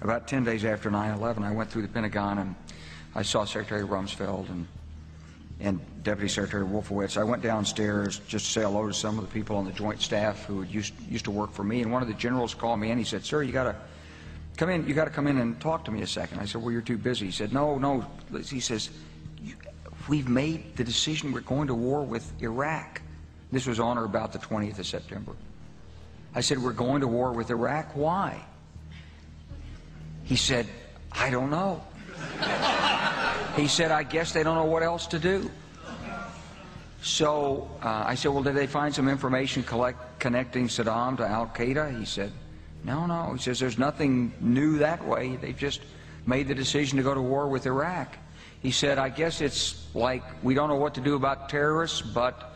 about 10 days after 9/11, I went through the Pentagon and I saw Secretary Rumsfeld and Deputy Secretary Wolfowitz. I went downstairs just to say hello to some of the people on the Joint Staff who used to work for me, and one of the generals called me and he said, "Sir, you got to come in. You got to come in and talk to me a second." I said, "Well, you're too busy." He said, "No." He says, "We've made the decision. We're going to war with Iraq." This was on or about the 20th of September. I said, "We're going to war with Iraq. Why?" He said, "I don't know." He said, "I guess they don't know what else to do." So I said, "Well, did they find some information connecting Saddam to Al-Qaeda?" He said, No. He says, "There's nothing new that way. They've just made the decision to go to war with Iraq." He said, "I guess it's like we don't know what to do about terrorists, but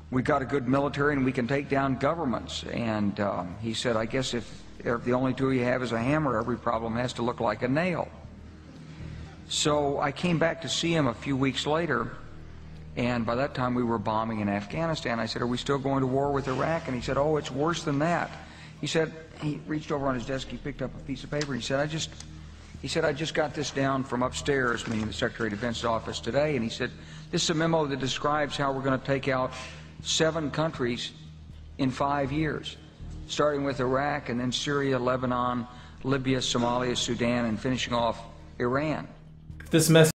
we've got a good military and we can take down governments." And he said, "I guess if the only tool you have is a hammer, every problem has to look like a nail." So I came back to see him a few weeks later, and by that time we were bombing in Afghanistan. I said, "Are we still going to war with Iraq?" And he said, "Oh, it's worse than that." He said, he reached over on his desk, he picked up a piece of paper, and he said, I just got this down from upstairs," meaning the Secretary of Defense's office today, and he said, "This is a memo that describes how we're going to take out 7 countries in 5 years, starting with Iraq and then Syria, Lebanon, Libya, Somalia, Sudan, and finishing off Iran." This message